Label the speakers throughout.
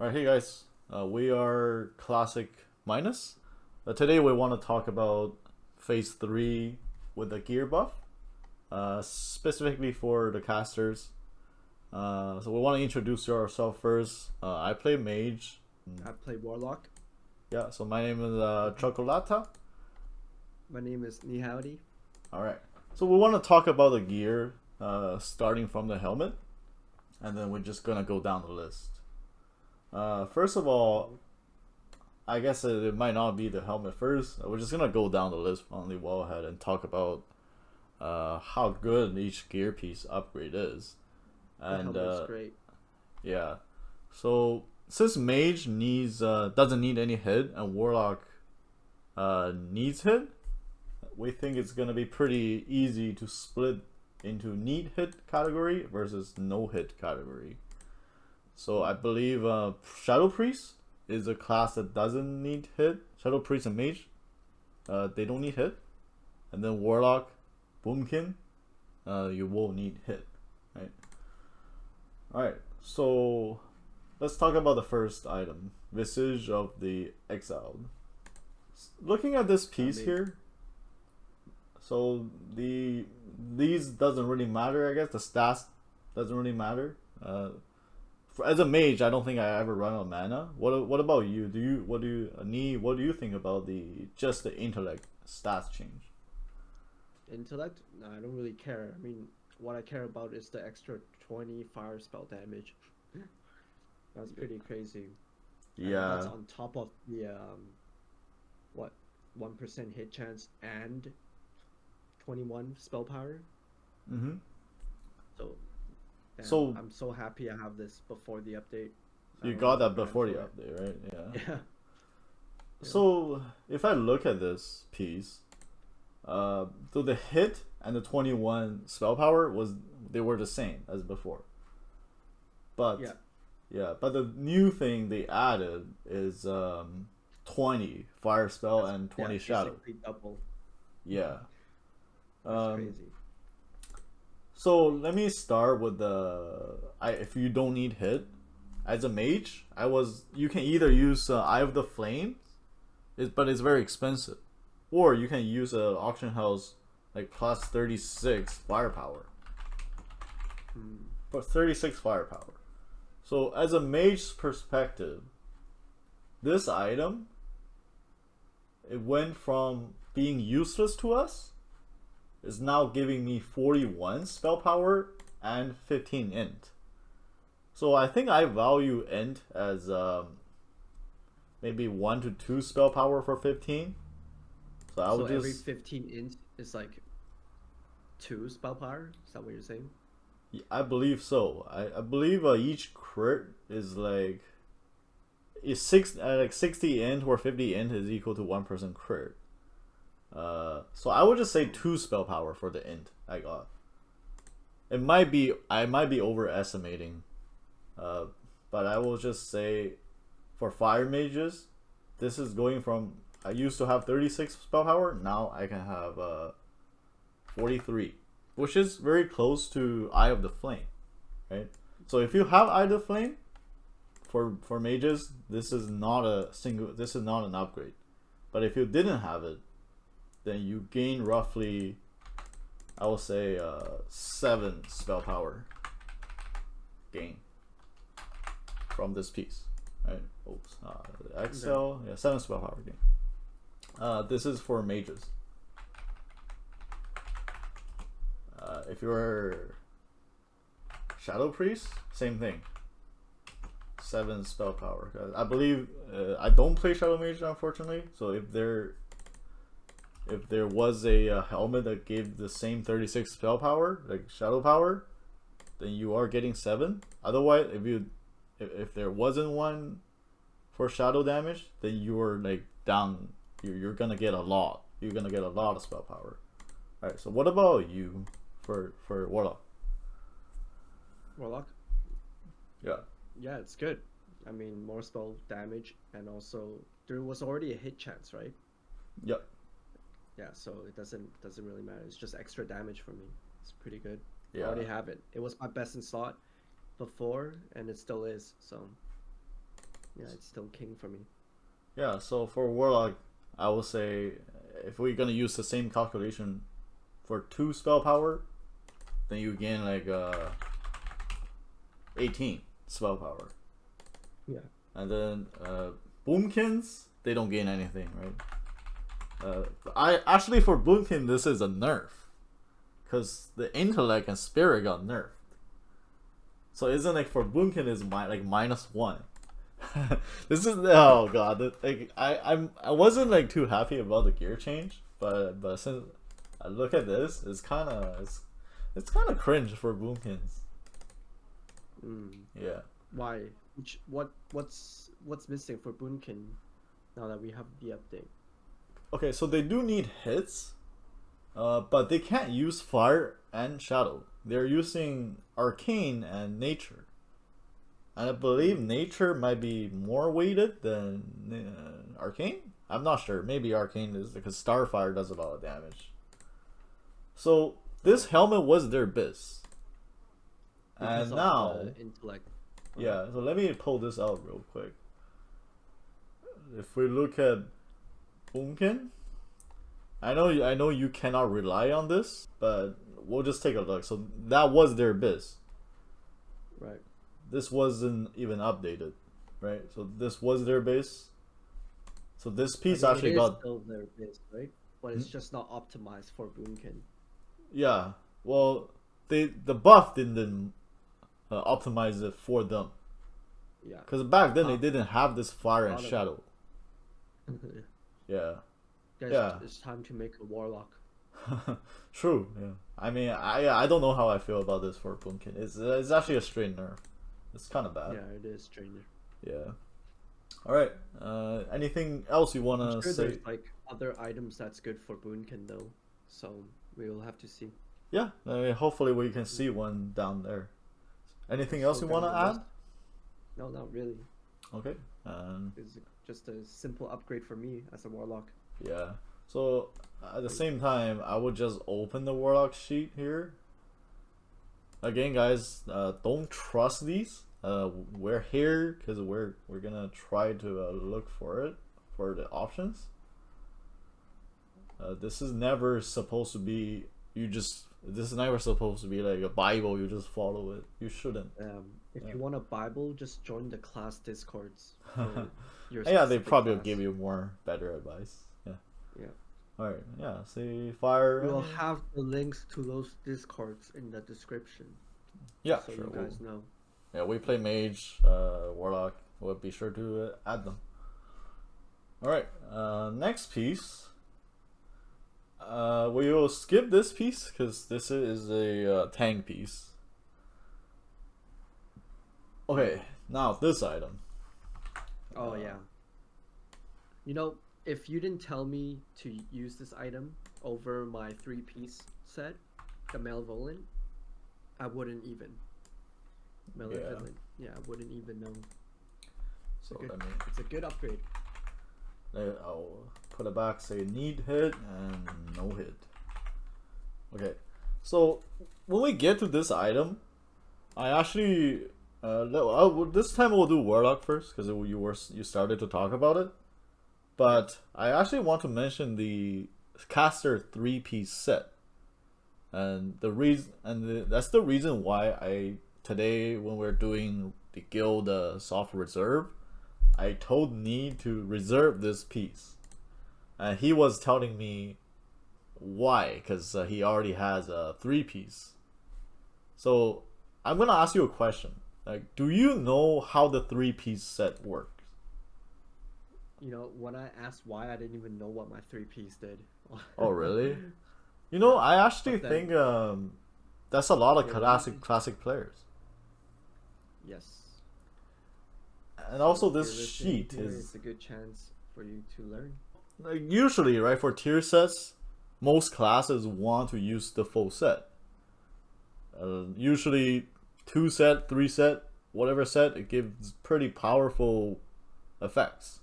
Speaker 1: Alright, hey guys, we are Classic Minus. Today we want to talk about Phase 3 with the gear buff, specifically for the casters. So we want to introduce ourselves first. I play Mage.
Speaker 2: I play Warlock.
Speaker 1: Yeah, so my name is Chocolata.
Speaker 2: My name is Nihowdy.
Speaker 1: Alright, so we want to talk about the gear, starting from the helmet, and then we're just gonna go down the list. First of all, I guess it might not be the helmet first. We're just gonna go down the list on the wellhead and talk about how good each gear piece upgrade is.
Speaker 2: The
Speaker 1: And
Speaker 2: helmet's great.
Speaker 1: yeah, so since Mage needs doesn't need any hit and Warlock needs hit, we think it's gonna be pretty easy to split into need hit category versus no hit category. So I believe Shadow Priest is a class that doesn't need hit. Shadow Priest and Mage, they don't need hit. And then Warlock, Boomkin, you will need hit, right? Alright, so let's talk about the first item, Visage of the Exiled. Looking at this piece here, so these doesn't really matter, I guess. The stats doesn't really matter. As a mage, I don't think I ever run out of mana. What about you? What do you think about the intellect stats change?
Speaker 2: Intellect? No, I don't really care. I mean, what I care about is the extra 20 fire spell damage. That's pretty crazy. And that's
Speaker 1: Yeah.
Speaker 2: on top of the, what, 1% hit chance and 21 spell power.
Speaker 1: Mhm.
Speaker 2: So, damn,
Speaker 1: So
Speaker 2: I'm so happy I have this before the update. I
Speaker 1: you
Speaker 2: don't
Speaker 1: got
Speaker 2: even
Speaker 1: that
Speaker 2: grind
Speaker 1: before the
Speaker 2: for it.
Speaker 1: update, right? Yeah.
Speaker 2: Yeah, yeah.
Speaker 1: So if I look at this piece, so the hit and the 21 spell power they were the same as before. But
Speaker 2: Yeah,
Speaker 1: yeah, but the new thing they added is 20 fire spell
Speaker 2: that's,
Speaker 1: and
Speaker 2: yeah,
Speaker 1: 20 shadow.
Speaker 2: basically double.
Speaker 1: Yeah.
Speaker 2: That's
Speaker 1: Um,
Speaker 2: crazy.
Speaker 1: so let me start with if you don't need hit as a mage, you can either use Eye of the Flames, but it's very expensive, or you can use a auction house like plus 36 firepower
Speaker 2: Hmm.
Speaker 1: for 36 firepower. So as a mage's perspective, this item, it went from being useless to us is now giving me 41 spell power and 15 int. So I think I value int as maybe 1 to 2 spell power for 15. So I
Speaker 2: So
Speaker 1: would
Speaker 2: every
Speaker 1: just
Speaker 2: 15 int is like 2 spell power? Is that what you're saying?
Speaker 1: I believe so. I believe each crit is like 60 int or 50 int is equal to 1% crit. So I would just say
Speaker 2: Hmm.
Speaker 1: 2 spell power for the int I got. I might be overestimating, uh, but I will just say for fire mages, this is going from I used to have 36 spell power. Now I can have 43, which is very close to Eye of the Flame, right? So if you have Eye of the Flame for mages, this is not an upgrade. But if you didn't have it, then you gain roughly, I will say, 7 spell power gain from this piece, right? Oops,
Speaker 2: Okay.
Speaker 1: Excel, yeah, 7 spell power gain. This is for mages. If you're Shadow Priest, same thing. 7 spell power. I believe I don't play Shadow Mage, unfortunately. So if there was a helmet that gave the same 36 spell power, like Shadow Power, then you are getting 7. Otherwise, if there wasn't one for Shadow damage, then you're like down. You're gonna get a lot. You're gonna get a lot of spell power. All right. So what about you for Warlock?
Speaker 2: Warlock?
Speaker 1: Yeah.
Speaker 2: Yeah, it's good. I mean, more spell damage, and also there was already a hit chance, right?
Speaker 1: Yep.
Speaker 2: Yeah, so it doesn't really matter. It's just extra damage for me. It's pretty good. I
Speaker 1: Yeah.
Speaker 2: already have it. It was my best in slot before, and it still is. So Yeah, it's still king for me.
Speaker 1: Yeah, so for Warlock, I will say if we're gonna use the same calculation for 2 spell power, then you gain like 18 spell power.
Speaker 2: Yeah.
Speaker 1: And then Boomkins, they don't gain anything, right? I actually for Boomkin this is a nerf, because the intellect and spirit got nerfed. So isn't like for Boomkin is like -1. This is oh god. Like I wasn't like too happy about the gear change, but since I look at this, it's kind of cringe for Boomkins. Yeah.
Speaker 2: Why? What's missing for Boonkin now that we have the update?
Speaker 1: Okay, so they do need hits, but they can't use fire and shadow. They're using arcane and nature. And I believe nature might be more weighted than arcane. I'm not sure. Maybe arcane is because starfire does a lot of damage. So this helmet was their biz.
Speaker 2: Because
Speaker 1: And
Speaker 2: of
Speaker 1: now,
Speaker 2: the intellect.
Speaker 1: yeah. So let me pull this out real quick. If we look at Boomkin, I know you cannot rely on this, but we'll just take a look. So that was their biz.
Speaker 2: Right.
Speaker 1: This wasn't even updated, right? So this was their base. So this piece
Speaker 2: I mean,
Speaker 1: actually
Speaker 2: it is
Speaker 1: got
Speaker 2: still their base, right? But it's just not optimized for Boonkin.
Speaker 1: yeah. Well, the buff didn't optimize it for them,
Speaker 2: Yeah.
Speaker 1: because back then they didn't have this fire and shadow. Yeah.
Speaker 2: Guys,
Speaker 1: Yeah.
Speaker 2: it's time to make a warlock.
Speaker 1: True. Yeah. I mean, I don't know how I feel about this for Boomkin. It's actually a straight nerf. It's kind of bad.
Speaker 2: Yeah, it is stranger.
Speaker 1: Yeah. All right. Anything else you
Speaker 2: I'm
Speaker 1: wanna
Speaker 2: sure
Speaker 1: say?
Speaker 2: there's like other items that's good for Boonkin though, so we will have to see.
Speaker 1: Yeah. Hopefully we can see one down there. Anything else you
Speaker 2: So down
Speaker 1: wanna
Speaker 2: the
Speaker 1: add?
Speaker 2: list. No, not really.
Speaker 1: Okay.
Speaker 2: It's just a simple upgrade for me as a warlock.
Speaker 1: Yeah. So at the same time, I would just open the Warlock sheet here. Again, guys, don't trust these. We're here because we're gonna try to look for it for the options. This is never supposed to be this is never supposed to be like a Bible. You just follow it. You shouldn't.
Speaker 2: If you want a Bible, just join the class discords. For your
Speaker 1: Yeah, they
Speaker 2: specific
Speaker 1: probably will
Speaker 2: class.
Speaker 1: give you more better advice. Yeah.
Speaker 2: Yeah.
Speaker 1: All right. Yeah. See fire.
Speaker 2: We will have the links to those discords in the description.
Speaker 1: Yeah.
Speaker 2: So
Speaker 1: Sure.
Speaker 2: you guys know.
Speaker 1: Yeah, we play Mage, Warlock. We'll be sure to add them. Alright, next piece. We will skip this piece because this is a tank piece. Okay, now this item.
Speaker 2: Oh yeah. You know, if you didn't tell me to use this item over my 3-piece set, the Malevolent, I wouldn't even. Malevolent. Yeah, I wouldn't even know.
Speaker 1: So
Speaker 2: It's a good upgrade.
Speaker 1: I'll put it back, say need hit and no hit. Okay, so when we get to this item, I actually this time we'll do Warlock first because you started to talk about it, but I actually want to mention the caster 3-piece set, and that's the reason why today when we're doing the guild soft reserve, I told Need to reserve this piece, and he was telling me why, because he already has a 3-piece. So I'm gonna ask you a question. Like, do you know how the 3-piece set works?
Speaker 2: You know, when I asked why, I didn't even know what my 3-piece did.
Speaker 1: Oh really? You know, I actually
Speaker 2: But then-
Speaker 1: think that's a lot of
Speaker 2: Yeah,
Speaker 1: classic players.
Speaker 2: Yes.
Speaker 1: And also
Speaker 2: If you're
Speaker 1: this
Speaker 2: listening
Speaker 1: sheet
Speaker 2: here,
Speaker 1: is
Speaker 2: it's a good chance for you to learn.
Speaker 1: like, usually, right, for tier sets, most classes want to use the full set. Usually 2 set, 3 set, whatever set, it gives pretty powerful effects.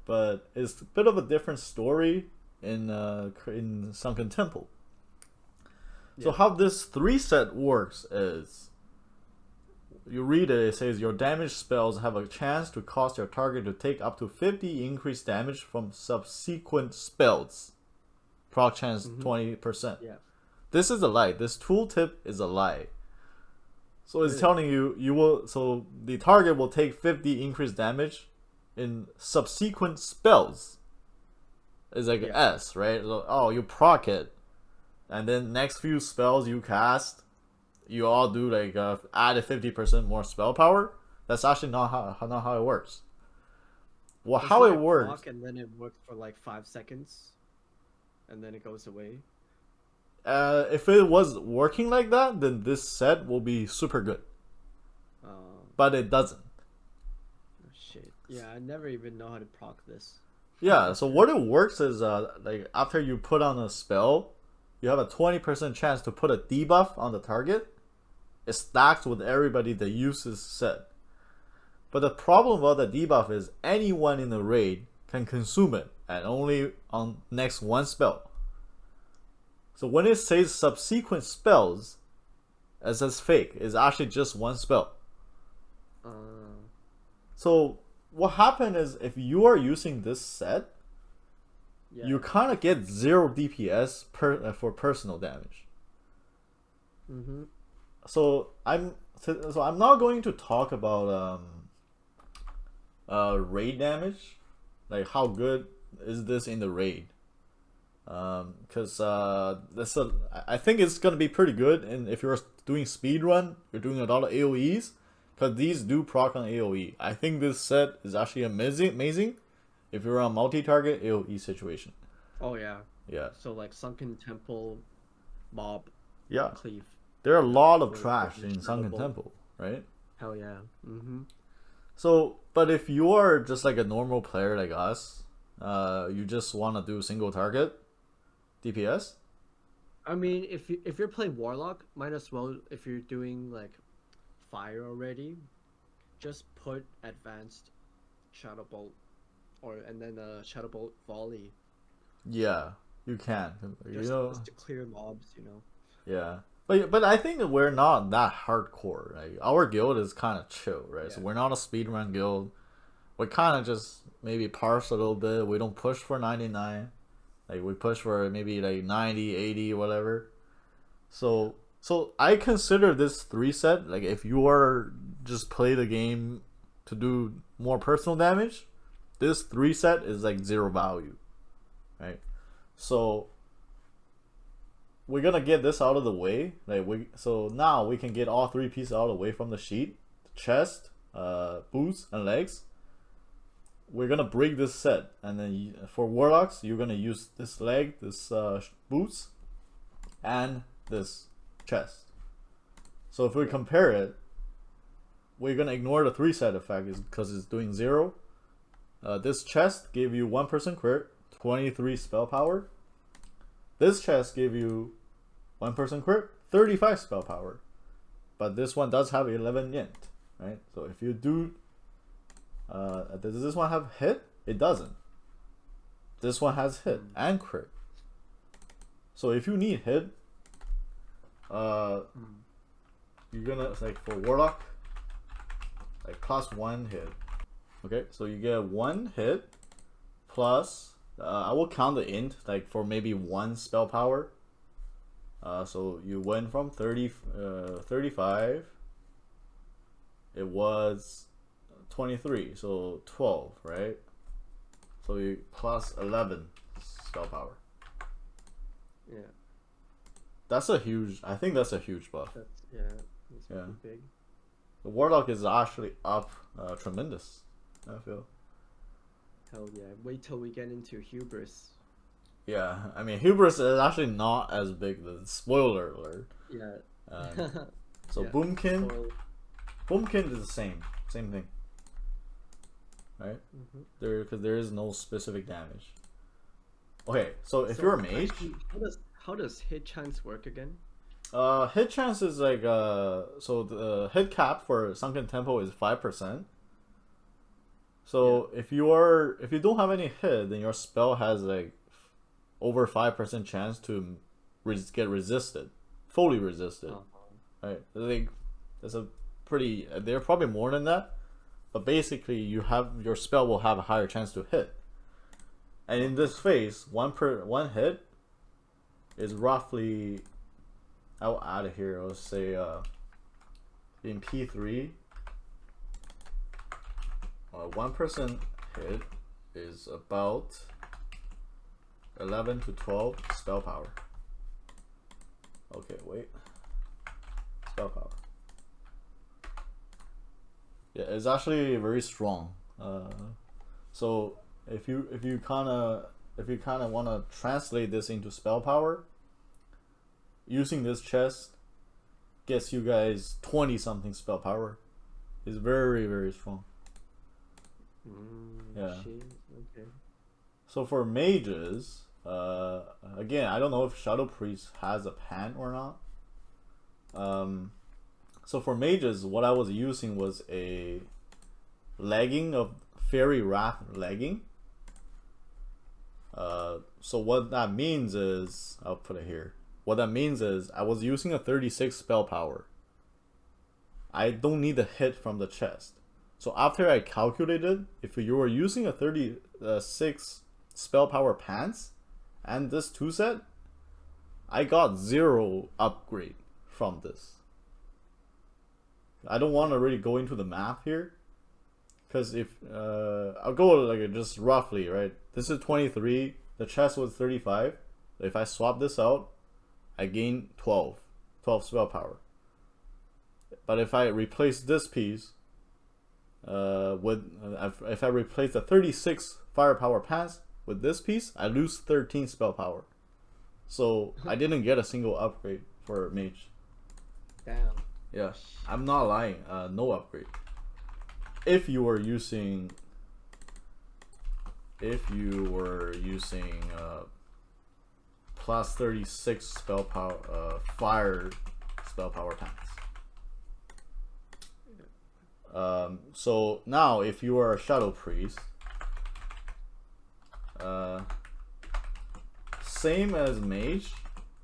Speaker 1: But it's a bit of a different story in Sunken Temple. So
Speaker 2: Yeah.
Speaker 1: how this 3 set works is you read it, it says your damage spells have a chance to cause your target to take up to 50 increased damage from subsequent spells. Proc chance 20%.
Speaker 2: Yeah.
Speaker 1: This is a lie. This tooltip is a lie. So it's
Speaker 2: Really?
Speaker 1: telling you will. So the target will take 50 increased damage in subsequent spells. It's like
Speaker 2: Yeah.
Speaker 1: S, right? So, oh, you proc it, and then next few spells you cast, you all do like added 50% more spell power. That's actually not how it works. Well, how
Speaker 2: Doesn't
Speaker 1: it works?
Speaker 2: proc and then it works for like 5 seconds, and then it goes away.
Speaker 1: If it was working like that, then this set will be super good. But it doesn't.
Speaker 2: Oh, shit. Yeah, I never even know how to proc this.
Speaker 1: Yeah, so what it works is like after you put on a spell, you have a 20% chance to put a debuff on the target. It stacks with everybody that uses set. But the problem about the debuff is anyone in the raid can consume it, and only on next one spell. So when it says subsequent spells, it says fake. It's actually just one spell. So what happened is if you are using this set,
Speaker 2: Yeah.
Speaker 1: you kind of get 0 DPS for personal damage.
Speaker 2: Mm-hmm.
Speaker 1: So I'm not going to talk about raid damage, like how good is this in the raid, because I think it's gonna be pretty good. And if you're doing speedrun, you're doing a lot of AOE's, because these do proc on AOE. I think this set is actually amazing if you're on multi-target AOE situation.
Speaker 2: Oh yeah.
Speaker 1: Yeah.
Speaker 2: So like Sunken Temple, mob,
Speaker 1: Yeah.
Speaker 2: cleave.
Speaker 1: There are a lot of
Speaker 2: For
Speaker 1: trash in
Speaker 2: incredible.
Speaker 1: Sunken Temple, right?
Speaker 2: Hell yeah. Mm-hmm.
Speaker 1: So, but if you are just like a normal player like us, you just want to do single target DPS.
Speaker 2: I mean, if you're playing Warlock, might as well, if you're doing like fire already, just put advanced Shadow Bolt, and then Shadow Bolt volley.
Speaker 1: Yeah, you can.
Speaker 2: Just to clear mobs, you know.
Speaker 1: Yeah, but I think that we're not that hardcore. Like our guild is kind of chill, right? So
Speaker 2: Yeah.
Speaker 1: we're not a speedrun guild. We kind of just maybe parse a little bit. We don't push for 99. Like we push for maybe like 90, 80, whatever. So I consider this 3 set, like if you are just play the game to do more personal damage, this 3 set is like 0 value, right? So we're gonna get this out of the way. So now we can get all 3 pieces out of the way from the sheet: chest, boots, and legs. We're gonna break this set, and then for warlocks, you're gonna use this leg, this boots, and this chest. So if we compare it, we're gonna ignore the 3 set effect because it's doing 0. This chest gave you 1% crit, 23 spell power. This chest gave you 1% crit, 35 spell power. But this one does have 11 int, right? So if you do, does this one have hit? It doesn't. This one has hit and crit. So if you need hit, you're gonna, like for warlock, like +1 hit. Okay, so you get 1 hit plus I will count the int like for maybe 1 spell power. So you went from 35. It was 23, so 12, right? So you plus 11 spell power.
Speaker 2: Yeah.
Speaker 1: I think that's a huge buff.
Speaker 2: That's pretty big.
Speaker 1: The warlock is actually up tremendous, I feel.
Speaker 2: Hell yeah! Wait till we get into hubris.
Speaker 1: Yeah, I mean hubris is actually not as big. The spoiler alert.
Speaker 2: Yeah.
Speaker 1: So
Speaker 2: Yeah.
Speaker 1: boomkin is the same thing, right? Because there is no specific damage. Okay, so if you're a mage,
Speaker 2: actually, how does hit chance work again?
Speaker 1: hit chance is like so the hit cap for Sunken Temple is 5%. So if you don't have any hit, then your spell has like over 5% chance to get resisted, fully resisted. Right? Like that's a pretty. They're probably more than that, but basically your spell will have a higher chance to hit. And in this phase, one hit is roughly. I'll add it here. Let's say in P3, 1% hit is about 11 to 12 spell power. Okay, wait. Spell power. Yeah, it's actually very strong. So if you kind of want to translate this into spell power, using this chest gets you guys 20 something spell power. It's very, very strong. Yeah.
Speaker 2: Shit. Okay.
Speaker 1: So for mages, again, I don't know if Shadow Priest has a pan or not. So for mages, what I was using was a legging of Fairy Wrath legging. So what that means is, I'll put it here. What that means is I was using a 36 spell power. I don't need a hit from the chest. So after I calculated, if you were using a 36 spell power pants and this 2 set, I got 0 upgrade from this. I don't want to really go into the math here, because if I'll go like just roughly, right? This is 23. The chest was 35. If I swap this out, I gain 12 spell power. But if I replace this piece if I replace the 36 firepower pants with this piece, I lose 13 spell power. So I didn't get a single upgrade for mage.
Speaker 2: Damn.
Speaker 1: Yeah, I'm not lying. No upgrade. If you were using plus 36 spell power fire spell power pants. So now if you are a Shadow Priest, same as mage,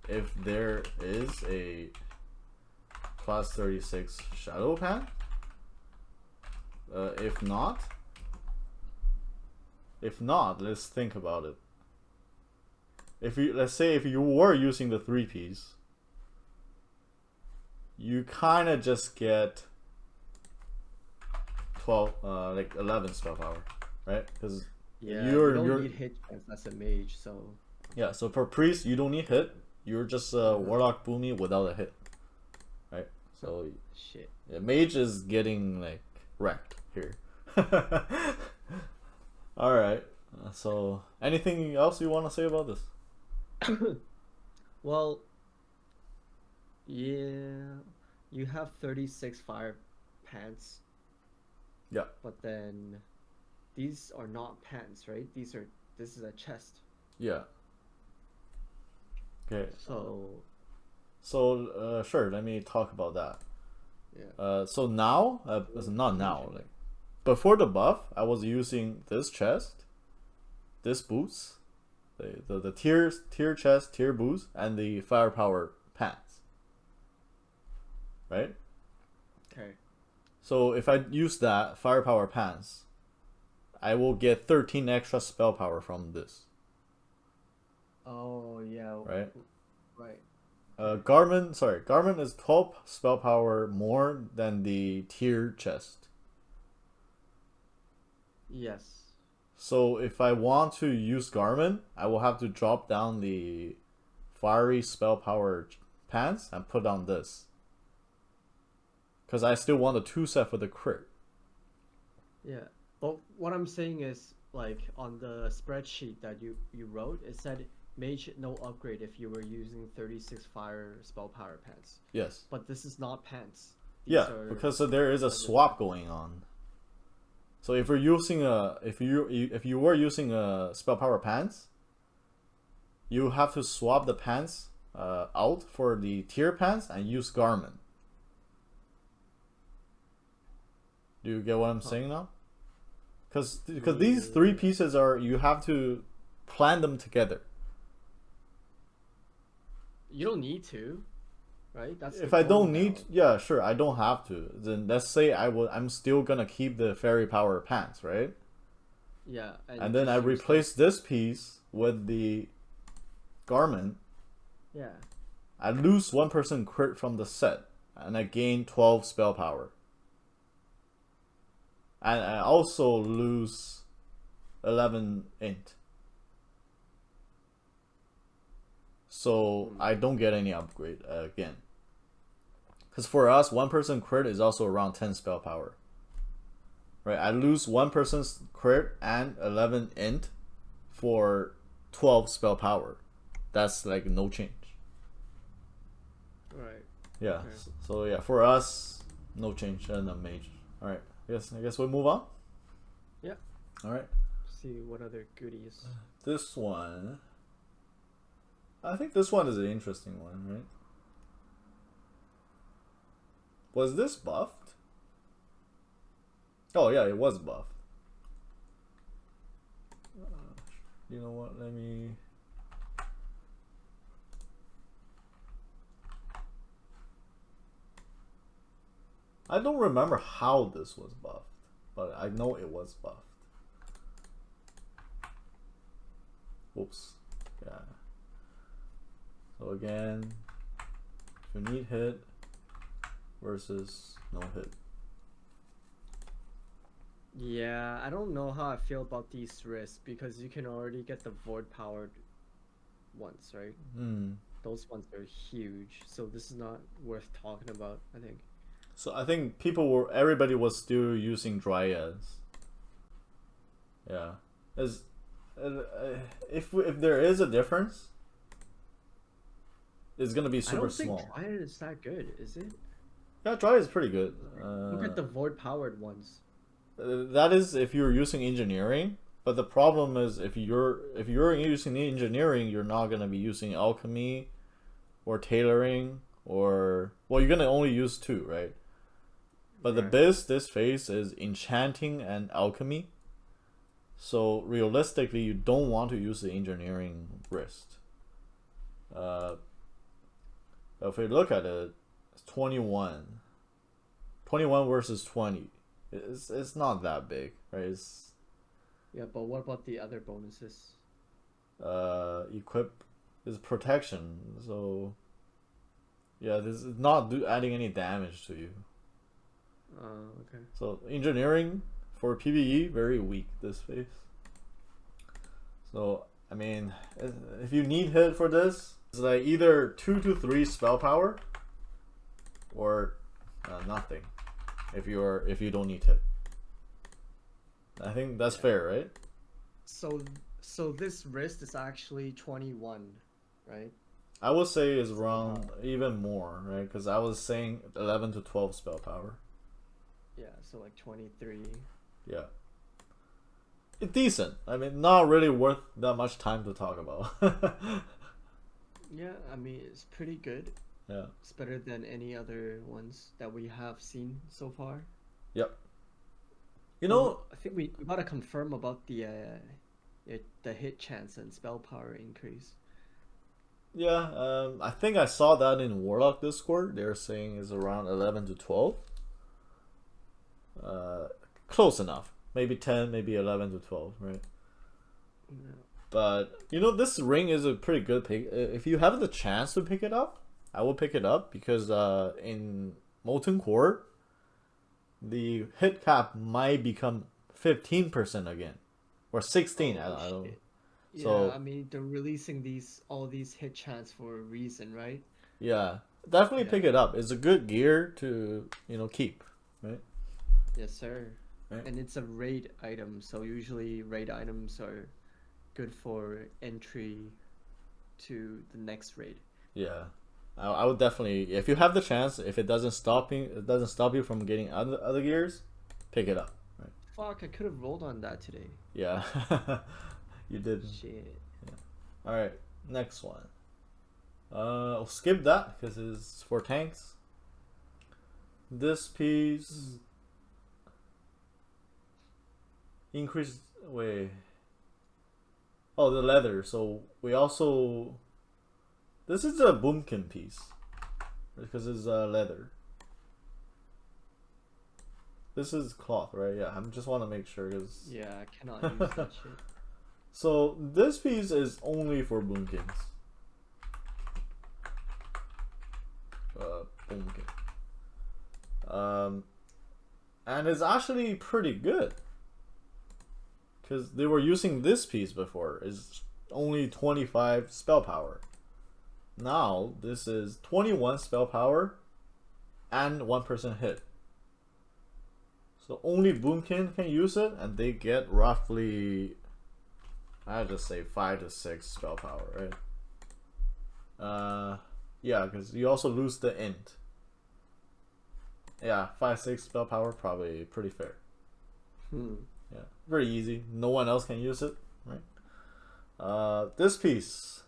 Speaker 1: if there is a plus 36 shadow pan, if not, let's think about it. Let's say if you were using the 3-piece, you kind of just get 12, like 11 spell power, right? Because
Speaker 2: you don't need hit chance as a mage, so
Speaker 1: yeah. So for priest, you don't need hit. You're just warlock boomy without a hit, right? So
Speaker 2: shit.
Speaker 1: Yeah, mage is getting like wrecked here. All right. So anything else you want to say about this?
Speaker 2: Well, yeah, you have 36 fire pants.
Speaker 1: Yeah.
Speaker 2: But then these are not pants, right? This is a chest.
Speaker 1: Yeah. Okay.
Speaker 2: So
Speaker 1: sure, let me talk about that.
Speaker 2: Yeah.
Speaker 1: So now, not now, like before the buff, I was using this chest, this boots, the tier chest, tier boots, and the firepower pants. Right?
Speaker 2: Okay.
Speaker 1: So if I use that firepower pants, I will get 13 extra spell power from this.
Speaker 2: Oh yeah.
Speaker 1: Right?
Speaker 2: Right.
Speaker 1: Garment is 12 spell power more than the tier chest.
Speaker 2: Yes.
Speaker 1: So if I want to use Garment, I will have to drop down the fiery spell power pants and put on this. Because I still want a 2 set for the crit.
Speaker 2: Yeah. But what I'm saying is, like, on the spreadsheet that you wrote, it said mage no upgrade if you were using 36 fire spell power pants.
Speaker 1: Yes.
Speaker 2: But this is not pants.
Speaker 1: Yeah, because there is a swap going on. So if you're using if you were using a spell power pants, you have to swap the pants out for the tier pants and use Garment. Do you get what I'm saying now? Because these 3 pieces you have to plan them together.
Speaker 2: You don't need to, right? That's
Speaker 1: If
Speaker 2: the
Speaker 1: I don't
Speaker 2: goal
Speaker 1: need,
Speaker 2: now.
Speaker 1: yeah, sure, I don't have to. Then let's say I'm still gonna keep the fairy power pants, right?
Speaker 2: Yeah, and
Speaker 1: And then I
Speaker 2: just use them.
Speaker 1: replace this piece with the garment.
Speaker 2: Yeah.
Speaker 1: I lose 1% crit from the set, and I gain 12 spell power. And I also lose 11 int. So I don't get any upgrade again. Because for us, 1% crit is also around 10 spell power. Right? I lose 1%'s crit and 11 int for 12 spell power. That's like no change.
Speaker 2: Right.
Speaker 1: Yeah.
Speaker 2: Okay.
Speaker 1: So yeah, for us, no change and a mage. All right. I guess we'll move on.
Speaker 2: Yeah.
Speaker 1: All right.
Speaker 2: See what other goodies.
Speaker 1: This one. I think this one is an interesting one, right? Was this buffed? Oh yeah, it was buffed. You know what? Let me. I don't remember how this was buffed, but I know it was buffed. Oops. Yeah. So again, if you need hit versus no hit.
Speaker 2: Yeah, I don't know how I feel about these risks because you can already get the void powered ones, right? Those ones are huge, so this is not worth talking about, I think.
Speaker 1: So I think everybody was still using dryads. Yeah, as if there is a difference, it's gonna be super small.
Speaker 2: I don't think Dryad is that good, is it?
Speaker 1: Yeah, dryad is pretty good.
Speaker 2: Look at the void powered ones.
Speaker 1: That is if you're using engineering, but the problem is if you're using engineering, you're not gonna be using alchemy, or tailoring, or well, you're gonna only use two, right? But the biz this phase is enchanting and alchemy. So realistically, you don't want to use the engineering wrist. If we look at it, it's 21. 21 versus 20. It's not that big, right?
Speaker 2: Yeah, but what about the other bonuses?
Speaker 1: Equip is protection, so yeah, this is not adding any damage to you.
Speaker 2: Okay.
Speaker 1: So engineering for PvE very weak this phase. So I mean, if you need hit for this, it's like either 2 to 3 spell power, or nothing. If you don't need hit, I think that's fair, right?
Speaker 2: So this wrist is actually 21, right?
Speaker 1: I would say is around even more, right? Because I was saying 11 to 12 spell power.
Speaker 2: Yeah, so like 23.
Speaker 1: Yeah. It's decent. I mean, not really worth that much time to talk about.
Speaker 2: Yeah, I mean, it's pretty good.
Speaker 1: Yeah.
Speaker 2: It's better than any other ones that we have seen so far.
Speaker 1: Yep. You know,
Speaker 2: I think we gotta confirm about the hit chance and spell power increase.
Speaker 1: yeah, I think I saw that in Warlock Discord. They're saying is around 11 to 12. Close enough. Maybe 10, maybe 11 to 12, right?
Speaker 2: Yeah.
Speaker 1: But, you know, this ring is a pretty good pick. If you have the chance to pick it up, I will pick it up because in Molten Core, the hit cap might become 15% again. Or 16, I don't know.
Speaker 2: Yeah,
Speaker 1: So,
Speaker 2: I mean, they're releasing all these hit chants for a reason, right?
Speaker 1: yeah, definitely
Speaker 2: Yeah.
Speaker 1: pick it up. It's a good gear to, keep, right?
Speaker 2: Yes, sir.
Speaker 1: Right.
Speaker 2: And it's a raid item, so usually raid items are good for entry to the next raid.
Speaker 1: Yeah, I would definitely, if you have the chance, if it doesn't stop you from getting other gears, pick it up. Right?
Speaker 2: Fuck, I could have rolled on that today.
Speaker 1: Yeah, you did.
Speaker 2: Shit.
Speaker 1: Yeah. All right, next one. I'll skip that because it's for tanks. This piece increased. Wait. Oh, the leather. So we also. This is a boomkin piece. because it's leather. This is cloth, right? Yeah, I just want to make sure because.
Speaker 2: Yeah, I cannot use that shit.
Speaker 1: So this piece is only for boomkins. Boomkin. And it's actually pretty good. Because they were using this piece before. It's only 25 spell power. Now, this is 21 spell power and 1% hit. So only Boomkin can use it, and they get roughly, I'd just say 5 to 6 spell power, right? Yeah, because you also lose the int. Yeah, 5-6 spell power, probably pretty fair. Yeah, very easy. No one else can use it, right? This piece,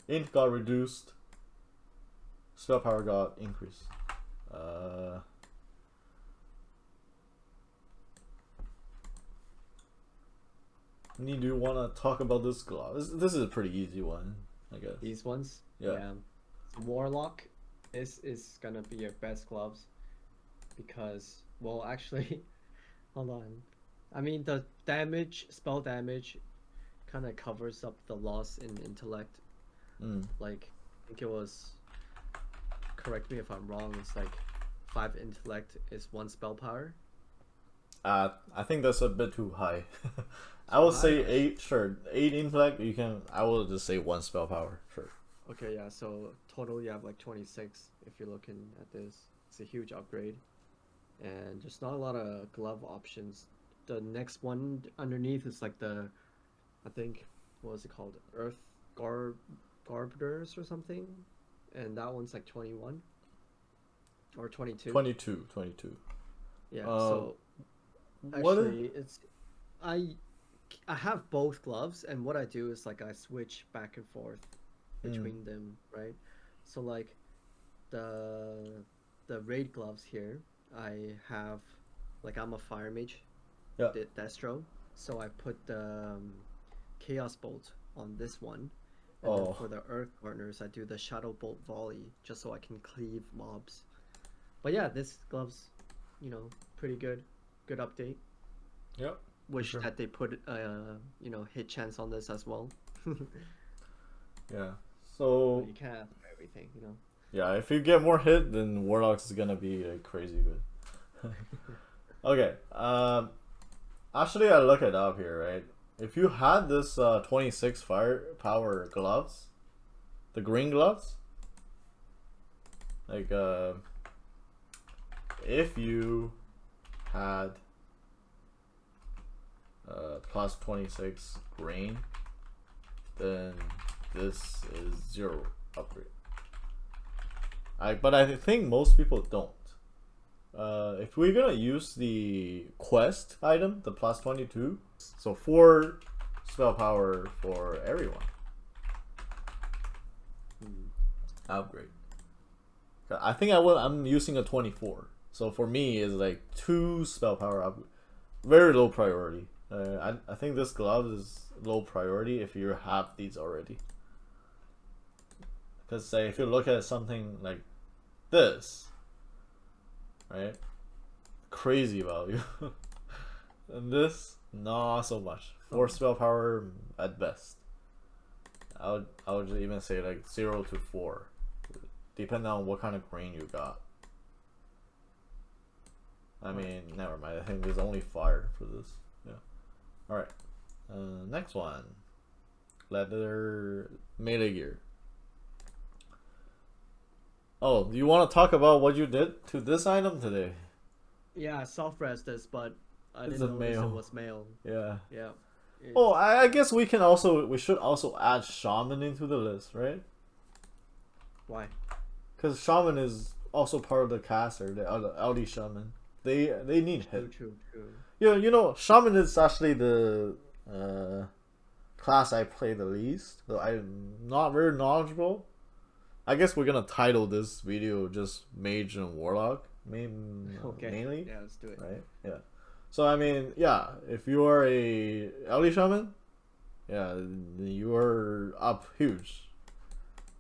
Speaker 1: int got reduced, spell power got increased. Do you want to talk about this glove? This is a pretty easy one, I guess.
Speaker 2: These ones?
Speaker 1: Yeah.
Speaker 2: Warlock is gonna be your best gloves because, well, actually, hold on. I mean, the damage, spell damage, kind of covers up the loss in intellect. Like, I think it was, correct me if I'm wrong, it's like 5 intellect is 1 spell power.
Speaker 1: I think that's a bit too high. I will say 8, sure. 8 intellect, you can, I will just say 1 spell power, sure.
Speaker 2: Okay, yeah, so total you have like 26 if you're looking at this. It's a huge upgrade. And just not a lot of glove options. The next one underneath is like the, I think, what was it called? Earth Garbers or something? And that one's like 21 or 22.
Speaker 1: 22.
Speaker 2: Yeah, so actually it's I have both gloves, and what I do is like I switch back and forth between them, right? So like the raid gloves here, I have, like, I'm a fire mage, Destro, so I put the chaos bolt on this one, and then for the earth partners I do the shadow bolt volley just so I can cleave mobs. But yeah, this glove's, you know, pretty good update.
Speaker 1: Yep.
Speaker 2: Wish that they put you know, hit chance on this as well.
Speaker 1: Yeah. So
Speaker 2: but you can't have everything, you know.
Speaker 1: Yeah, if you get more hit, then Warlocks is gonna be crazy good. Okay. Actually, I look it up here, right? If you had this 26 fire power gloves, the green gloves, like if you had plus 26 green, then this is 0 upgrade. But I think most people don't. If we're gonna use the quest item, the plus 22, so 4 spell power for everyone. Upgrade. I think I'm using a 24. So for me, it's like 2 spell power up. Very low priority. I think this glove is low priority if you have these already. Because say if you look at something like this, right? Crazy value. And this, not so much. 4 spell power at best. I would even say like 0 to 4, depending on what kind of grain you got. I mean, never mind. I think there's only fire for this. Yeah. All right. Next one. Leather melee gear. Oh, do you want to talk about what you did to this item today?
Speaker 2: Yeah, I soft res this, but I didn't notice it was male.
Speaker 1: Yeah.
Speaker 2: Yeah.
Speaker 1: Oh, I guess we should also add shaman into the list, right?
Speaker 2: Why?
Speaker 1: Because shaman is also part of the caster, the LD shaman. They need hit.
Speaker 2: True.
Speaker 1: Yeah, you know, shaman is actually the class I play the least, so I'm not very knowledgeable. I guess we're gonna title this video just Mage and Warlock mainly.
Speaker 2: Yeah, let's do it.
Speaker 1: Right? Yeah. So I mean, yeah, if you are a LD shaman, yeah, you are up huge.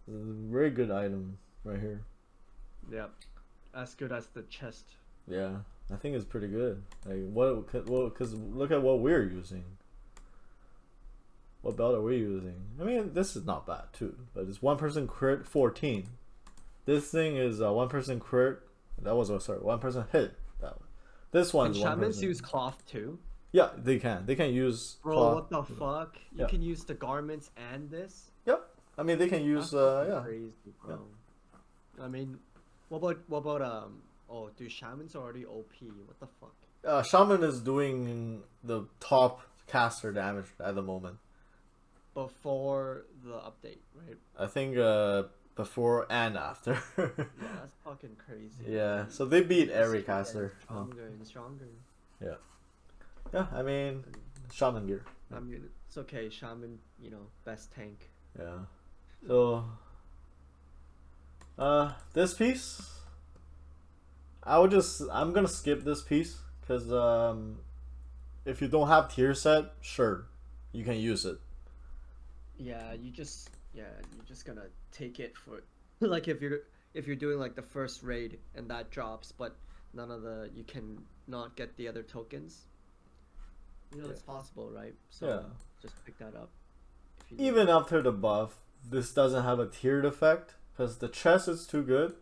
Speaker 1: This is a very good item right here.
Speaker 2: Yeah, as good as the chest.
Speaker 1: Yeah, I think it's pretty good. Like because look at what we're using. What belt are we using? I mean, this is not bad too, but it's 1% crit 14. This thing is 1% crit. That was 1% hit. That one. This
Speaker 2: Can
Speaker 1: one's
Speaker 2: shamans
Speaker 1: 1%.
Speaker 2: use cloth too?
Speaker 1: Yeah, they can. They can use
Speaker 2: Bro,
Speaker 1: cloth.
Speaker 2: what the fuck? You
Speaker 1: Yeah.
Speaker 2: can use the garments and this?
Speaker 1: Yep. I mean, they can use
Speaker 2: That's fucking
Speaker 1: yeah.
Speaker 2: crazy, bro. I mean, what about oh, dude, shamans are already OP. What the fuck?
Speaker 1: Shaman is doing the top caster damage at the moment.
Speaker 2: Before the update, right?
Speaker 1: I think before and after.
Speaker 2: Yeah, that's fucking crazy.
Speaker 1: Yeah, so they beat every
Speaker 2: Just getting
Speaker 1: caster.
Speaker 2: Stronger and stronger.
Speaker 1: Yeah. Yeah, I mean, shaman gear.
Speaker 2: I mean, it's okay. Shaman, best tank.
Speaker 1: Yeah. So, this piece, I'm gonna skip this piece because if you don't have tier set, sure, you can use it.
Speaker 2: Yeah, you're just gonna take it for like if you're doing like the first raid and that drops, but you can not get the other tokens. It's possible, right? So
Speaker 1: Yeah.
Speaker 2: just pick that up.
Speaker 1: Even after the buff, this doesn't have a tiered effect because the chest is too good.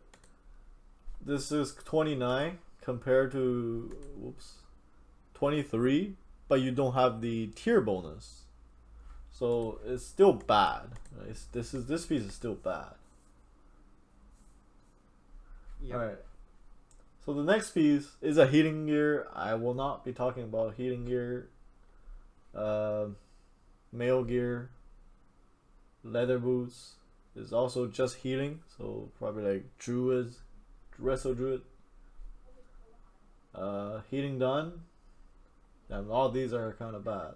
Speaker 1: This is 29 compared to 23, but you don't have the tier bonus, so it's still bad. This piece is still bad.
Speaker 2: Yep.
Speaker 1: All right. So the next piece is a healing gear. I will not be talking about healing gear. Mail gear. Leather boots is also just healing, so probably like druids, wrestle druid. Healing done. And all these are kind of bad.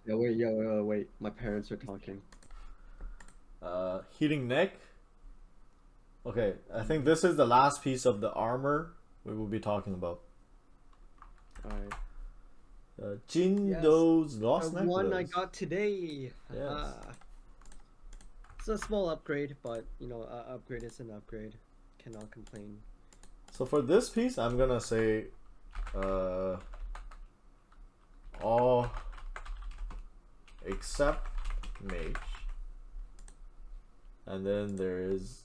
Speaker 2: Wait. My parents are talking.
Speaker 1: Healing neck. Okay, I think this is the last piece of the armor we will be talking about.
Speaker 2: Alright.
Speaker 1: Jindo's lost
Speaker 2: The
Speaker 1: necklace.
Speaker 2: one I got today.
Speaker 1: Yes.
Speaker 2: It's a small upgrade, but upgrade is an upgrade. Cannot complain.
Speaker 1: So for this piece, I'm gonna say, all except mage, and then there is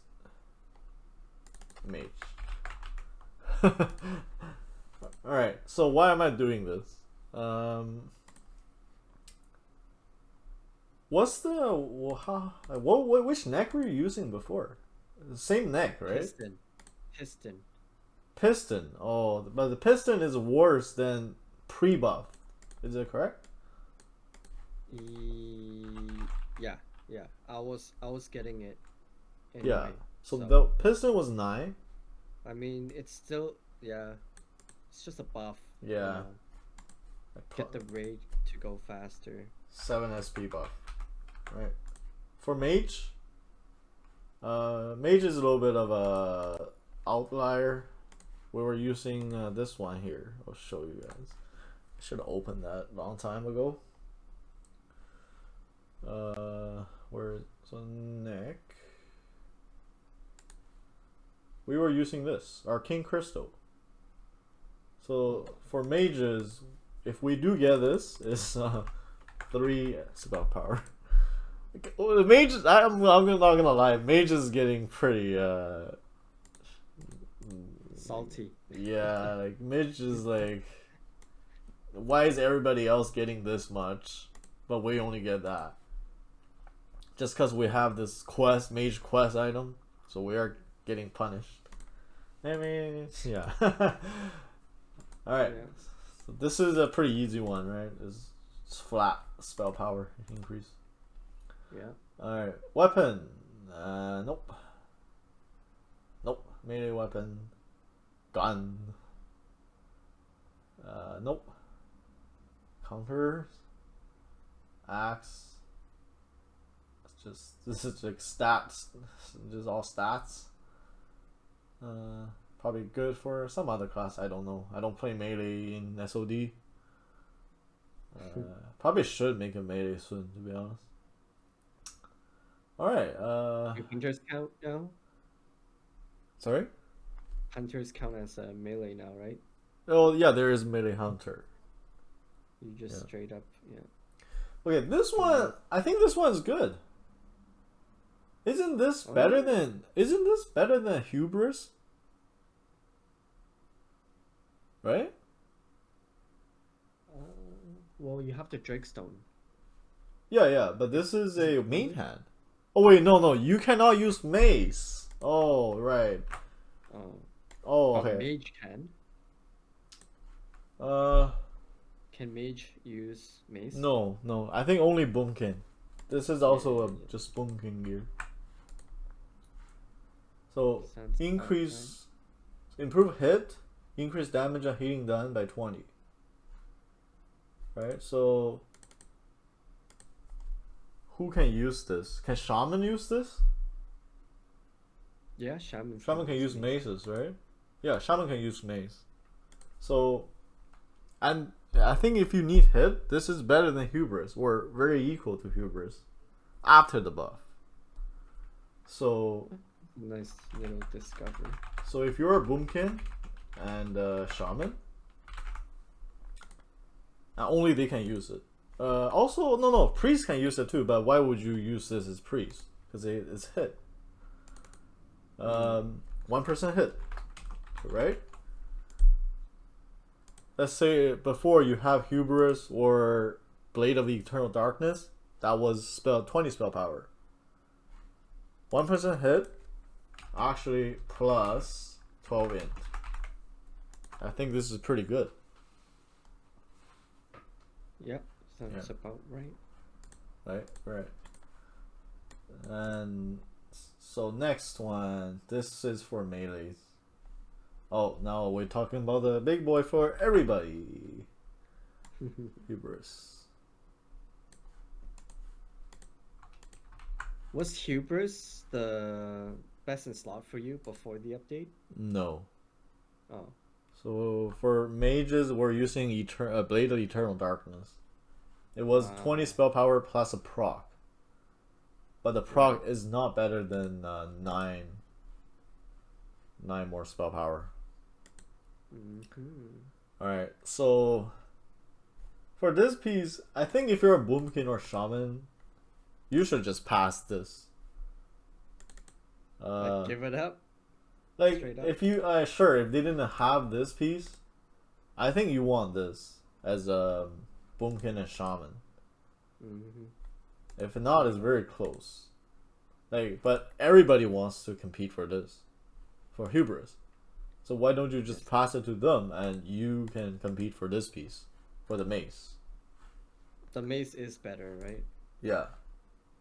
Speaker 1: mage. All right. So why am I doing this? What's the which neck were you using before? The same neck, right?
Speaker 2: Piston.
Speaker 1: Oh, but the piston is worse than pre-buff. Is it correct?
Speaker 2: Yeah. I was getting it. Anyway,
Speaker 1: Yeah. So the piston was 9.
Speaker 2: I mean, it's still it's just a buff.
Speaker 1: Yeah.
Speaker 2: Get the raid to go faster.
Speaker 1: 7 SP buff. Right. For mage, mage is a little bit of a outlier. We were using this one here. I'll show you guys. I should have opened that a long time ago. Where's the neck? We were using this, Arcane Crystal. So for mages, if we do get this, it's 3 spell power. The mage, I'm not gonna lie, mage is getting pretty
Speaker 2: Salty.
Speaker 1: Yeah, like mage is like, why is everybody else getting this much, but we only get that? Just because we have this mage quest item, so we are getting punished. I mean, yeah. Alright, so this is a pretty easy one, right? It's flat spell power increase.
Speaker 2: Yeah.
Speaker 1: Alright, weapon. Nope. Melee weapon. Gun. Nope. Counters. Axe. This is like stats. Just all stats. Probably good for some other class. I don't know. I don't play melee in SOD. Probably should make a melee soon, to be honest. All right.
Speaker 2: Do hunters count now?
Speaker 1: Sorry.
Speaker 2: Hunters count as a melee now, right?
Speaker 1: Oh yeah, there is melee hunter.
Speaker 2: You just
Speaker 1: Yeah.
Speaker 2: straight up, yeah.
Speaker 1: Okay, this one. I think this one's good. Isn't this
Speaker 2: Oh,
Speaker 1: better
Speaker 2: yeah?
Speaker 1: than? Isn't this better than hubris? Right?
Speaker 2: Uh, well, you have the Drakestone.
Speaker 1: Yeah. But this is a main hand. Oh wait, no. You cannot use mace. Oh right.
Speaker 2: Oh,
Speaker 1: Oh
Speaker 2: but
Speaker 1: okay.
Speaker 2: mage can.
Speaker 1: Uh.
Speaker 2: Can mage use mace?
Speaker 1: No. I think only Boomkin. This is also just Boomkin gear. So
Speaker 2: Sounds
Speaker 1: improve hit, increase damage and hitting done by 20. Right. So who can use this? Can Shaman use this?
Speaker 2: Yeah, Shaman.
Speaker 1: Shaman can use maces, right? Yeah, Shaman can use mace. So, and I think if you need hit, this is better than Hubris, or very equal to Hubris, after the buff. So,
Speaker 2: Nice little discovery.
Speaker 1: so if you're a Boomkin and Shaman, only they can use it. Also, no, Priest can use it too, but why would you use this as Priest? Because it's hit. 1% hit, right? Let's say before you have Hubris or Blade of the Eternal Darkness, that was 20 spell power. 1% hit, actually plus 12 int. I think this is pretty good.
Speaker 2: Yep, sounds about right.
Speaker 1: Right. And so next one, this is for melees. Oh, now we're talking about the big boy for everybody. Hubris.
Speaker 2: Was Hubris the best in slot for you before the update?
Speaker 1: No.
Speaker 2: Oh.
Speaker 1: So for mages, we're using Blade of Eternal Darkness. It was 20 spell power plus a proc. But the proc is not better than 9 more spell power. Alright, so for this piece, I think if you're a Boomkin or Shaman, you should just pass this.
Speaker 2: Give it up.
Speaker 1: Like,
Speaker 2: Straight up.
Speaker 1: if you, sure, if they didn't have this piece, I think you want this as a Boomkin and Shaman. If not, it's very close. Like, but everybody wants to compete for this, for Hubris. So why don't you just pass it to them and you can compete for this piece, for the mace?
Speaker 2: The mace is better, right?
Speaker 1: Yeah.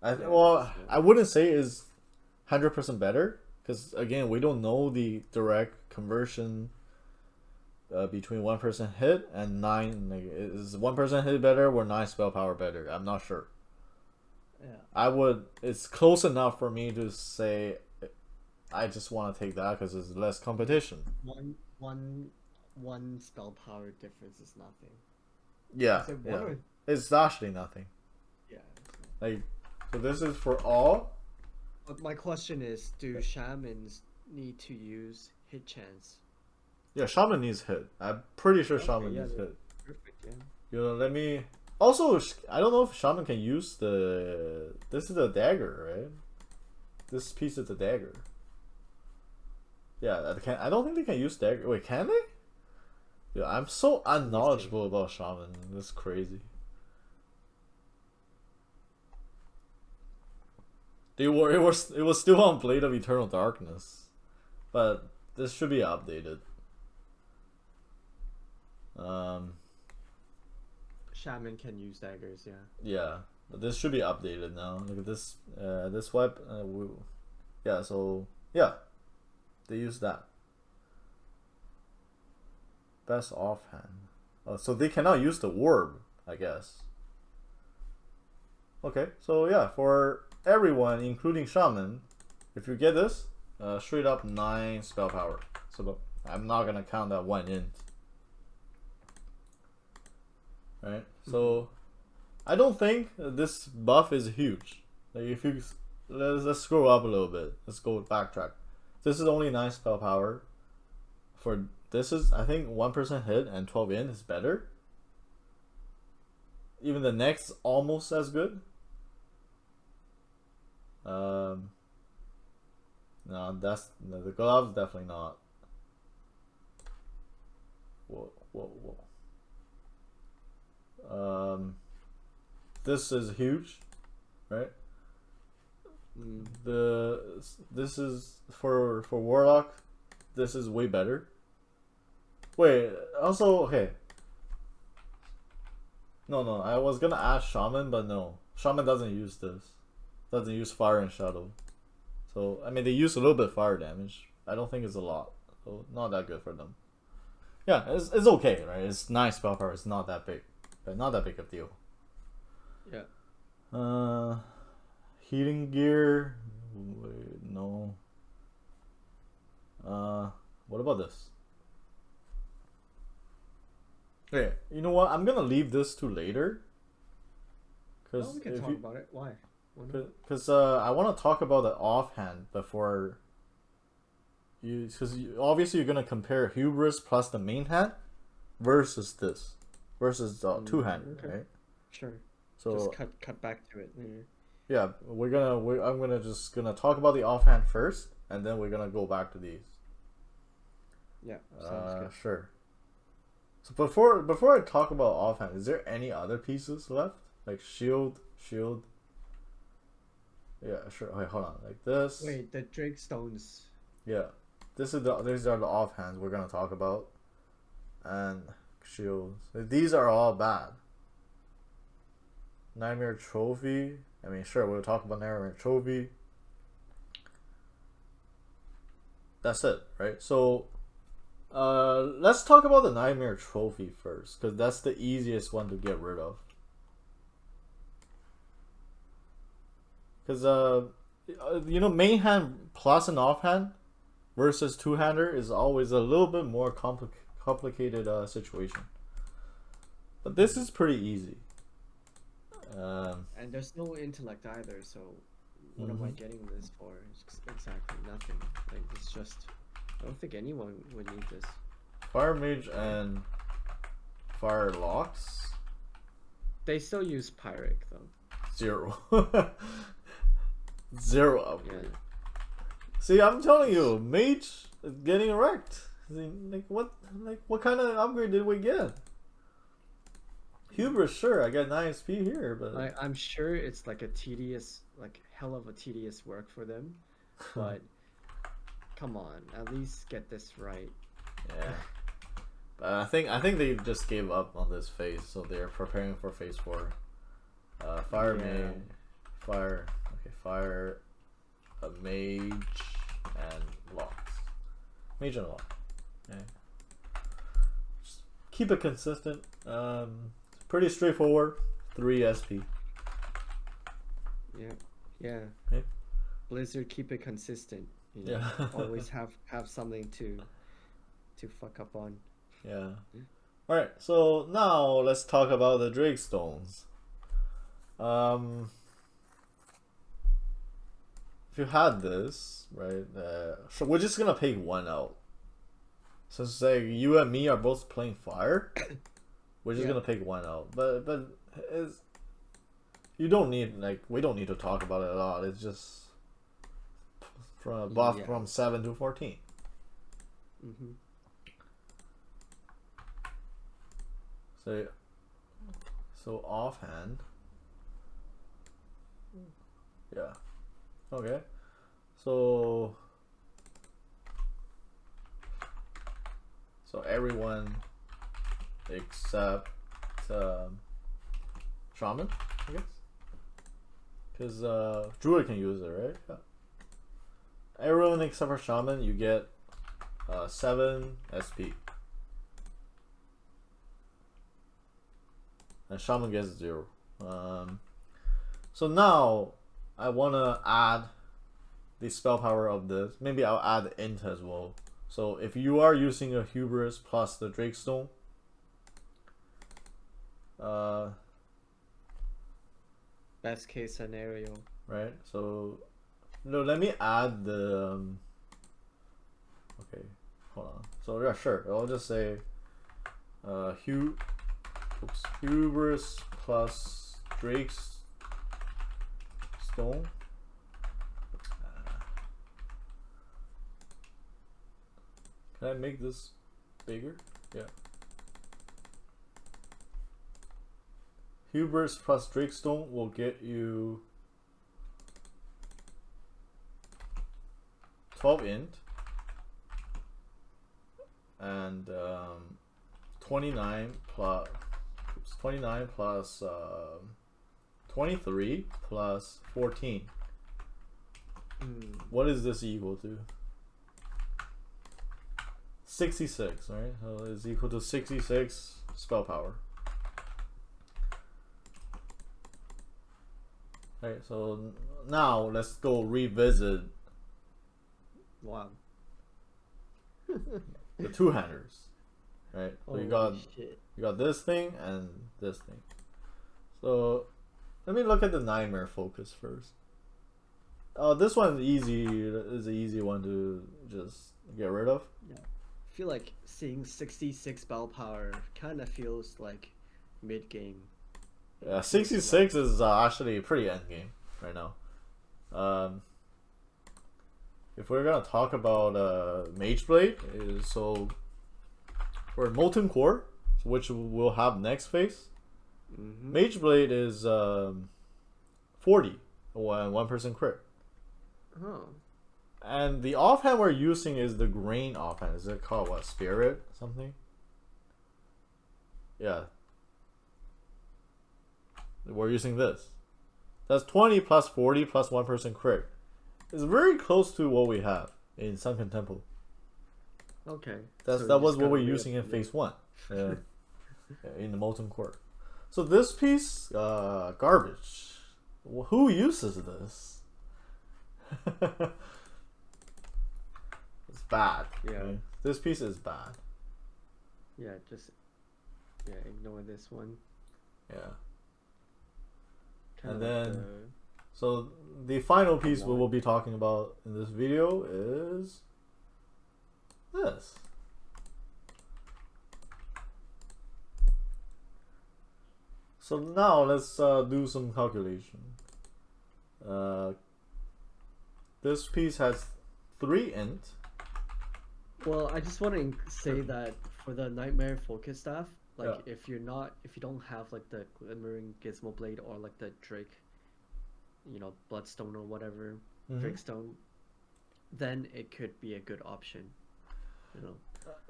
Speaker 2: Yeah,
Speaker 1: Well, I wouldn't say it's 100% better, because again, we don't know the direct conversion between 1% hit and 9. Like, is 1% hit better or 9 spell power better? I'm not sure.
Speaker 2: Yeah.
Speaker 1: It's close enough for me to say I just want to take that because it's less competition.
Speaker 2: One spell power difference is nothing.
Speaker 1: Yeah,
Speaker 2: Is it
Speaker 1: yeah.
Speaker 2: one or-
Speaker 1: It's actually nothing.
Speaker 2: Yeah.
Speaker 1: Like, so this is for all.
Speaker 2: But my question is, do shamans need to use hit chance?
Speaker 1: Yeah, Shaman needs hit. I'm pretty sure
Speaker 2: Okay,
Speaker 1: Shaman
Speaker 2: yeah,
Speaker 1: needs hit.
Speaker 2: Perfect, yeah.
Speaker 1: You know, let me. Also, I don't know if Shaman can use the. This is a dagger, right? This piece is a dagger. Yeah, I don't think they can use dagger. Wait, can they? Yeah, I'm so unknowledgeable about Shaman. That's crazy. It was still on Blade of Eternal Darkness, but this should be updated.
Speaker 2: Shaman can use daggers, yeah.
Speaker 1: Yeah, but this should be updated now. Look at this. This weapon. Yeah. So yeah, they use that. Best offhand. Oh, so they cannot use the orb, I guess. Okay, so yeah, for everyone, including Shaman, if you get this, straight up 9 spell power. So I'm not gonna count that one in. Right, so I don't think this buff is huge. Like if you let's scroll up a little bit. Let's go backtrack. This is only 9 spell power. For this is I think 1% hit and 12 in is better. Even the next almost as good. No, the gloves definitely not. Whoa. This is huge, right? This is for Warlock. This is way better. Wait, also okay. No, I was gonna ask Shaman, but no. Shaman doesn't use this. Doesn't use fire and shadow. So I mean they use a little bit of fire damage. I don't think it's a lot. So not that good for them. Yeah, it's okay, right? It's 9 spell power, it's not that big. But not that big of a deal.
Speaker 2: Yeah.
Speaker 1: Heating gear. Wait, no. What about this? Okay, you know what? I'm gonna leave this to later.
Speaker 2: Oh, we can talk about it. Why?
Speaker 1: Because I want to talk about the offhand before you. Because obviously you're gonna compare Hubris plus the main hand versus this, versus the two hand,
Speaker 2: okay.
Speaker 1: right?
Speaker 2: Sure.
Speaker 1: So
Speaker 2: just cut back to it.
Speaker 1: Yeah, I'm gonna talk about the offhand first, and then we're gonna go back to these.
Speaker 2: Yeah, sounds good.
Speaker 1: Sure. So before I talk about offhand, is there any other pieces left? Like shield. Yeah, sure. Wait, hold on. Like this.
Speaker 2: Wait, the Drake Stones.
Speaker 1: Yeah, these are the offhands we're gonna talk about, and shields. These are all bad. Nightmare Trophy. I mean, sure, we'll talk about Nightmare Trophy. That's it, right? So, let's talk about the Nightmare Trophy first, because that's the easiest one to get rid of. Because, main hand plus an offhand versus two-hander is always a little bit more complicated situation. But this is pretty easy.
Speaker 2: And there's no intellect either, so what am I getting this for? It's exactly nothing. Like, it's just... I don't think anyone would need this.
Speaker 1: Fire Mage and Fire Locks?
Speaker 2: They still use Pyric, though.
Speaker 1: 0. 0 upgrade.
Speaker 2: Yeah.
Speaker 1: See, I'm telling you, Mage is getting wrecked. What kind of upgrade did we get? Hubris, sure, I got 9 SP here, but
Speaker 2: I'm sure it's like a tedious, like hell of a tedious work for them, but come on, at least get this right.
Speaker 1: Yeah. But I think they just gave up on this phase, so they're preparing for phase 4. Fire Mage, Fire, a Mage and Locks. Mage and Lock. Okay. Just keep it consistent. Pretty straightforward. 3 SP.
Speaker 2: Yeah.
Speaker 1: Okay.
Speaker 2: Blizzard, keep it consistent. You know,
Speaker 1: Yeah.
Speaker 2: always have something to fuck up on.
Speaker 1: Yeah. Alright, so now let's talk about the Drake Stones. If you had this, right, so we're just gonna pick one out. So say you and me are both playing fire, we're just gonna pick one out. But you don't need, like, we don't need to talk about it a lot. It's just from a buff from 7 to 14.
Speaker 2: Mm-hmm.
Speaker 1: So offhand. Yeah. Okay. So everyone except Shaman, I guess. Because Druid can use it, right? Yeah. Everyone except for Shaman, you get 7 SP. And Shaman gets 0. So now I want to add the spell power of this. Maybe I'll add int as well. So if you are using a Hubris plus the Drakestone,
Speaker 2: best case scenario,
Speaker 1: right? So No, let me add the. Okay, hold on. So yeah, sure. I'll just say, hubris plus Drake's stone. Can I make this bigger? Yeah. Hubris plus Drakestone will get you 12 int and 29 plus 23 plus 14. What is this equal to? 66, right? So it's equal to 66 spell power. Alright, so now let's go revisit
Speaker 2: Wow.
Speaker 1: the two-handers. Right? So you got
Speaker 2: shit.
Speaker 1: you got this thing and this thing. So let me look at the Nightmare Focus first. This one is an easy one to just get rid of.
Speaker 2: Yeah. I feel like seeing 66 spell power kind of feels like mid game.
Speaker 1: Yeah, 66 is actually pretty end game right now. If we're gonna talk about Mage Blade, so for Molten Core, which we'll have next phase, Mage Blade is 40, 1% crit.
Speaker 2: Oh.
Speaker 1: And the offhand we're using is the Grain offhand. Is it called what? Spirit something? Yeah. We're using this. That's 20 plus 40 plus 1% crit. It's very close to what we have in Sunken Temple.
Speaker 2: Okay.
Speaker 1: That was what we're using in phase 1. In the Molten Core. So this piece, garbage. Who uses this? It's bad.
Speaker 2: Yeah.
Speaker 1: Okay? This piece is bad.
Speaker 2: Yeah, just ignore this one.
Speaker 1: Yeah.
Speaker 2: Kinda
Speaker 1: And
Speaker 2: like
Speaker 1: then, so the final piece we will be talking about in this video is this. So now let's do some calculation. This piece has 3 int.
Speaker 2: Well, I just want to say that for the Nightmare Focus staff, like if you don't have like the Glimmering Gizmo Blade or like the Drake, Bloodstone or whatever, Drakestone, then it could be a good option.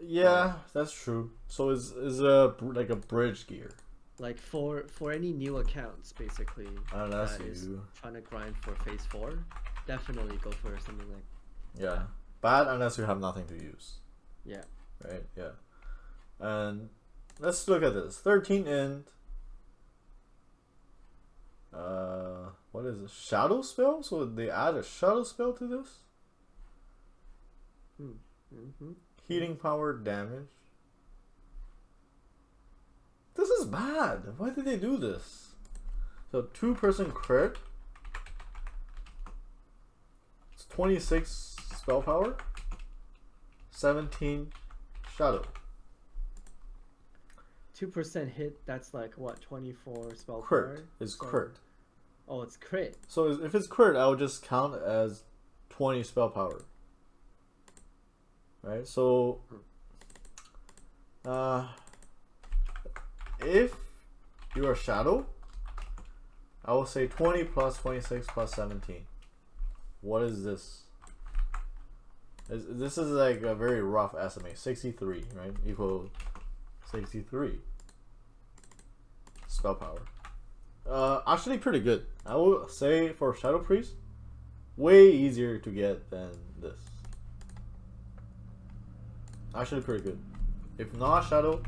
Speaker 1: Yeah, that's true. So is a like a bridge gear.
Speaker 2: Like for any new accounts, basically,
Speaker 1: Unless
Speaker 2: that is
Speaker 1: you
Speaker 2: trying to grind for phase 4, definitely go for something like.
Speaker 1: Yeah, bad unless you have nothing to use.
Speaker 2: Yeah.
Speaker 1: Right. Yeah. And let's look at this. 13 int. What is it? Shadow spell? So they add a shadow spell to this? Heating power damage. This is bad. Why did they do this? So 2% crit. It's 26 spell power. 17 shadow.
Speaker 2: 2% hit, that's like what, 24 spell
Speaker 1: Crit
Speaker 2: power?
Speaker 1: is crit.
Speaker 2: Oh, it's crit.
Speaker 1: So if it's crit, I would just count as 20 spell power. Right? So if you are shadow, I will say 20 plus 26 plus 17. What is this? This is like a very rough estimate. 63, right? Equal 63 spell power. Actually pretty good. I will say for Shadow Priest, way easier to get than this. Actually pretty good. If not Shadow,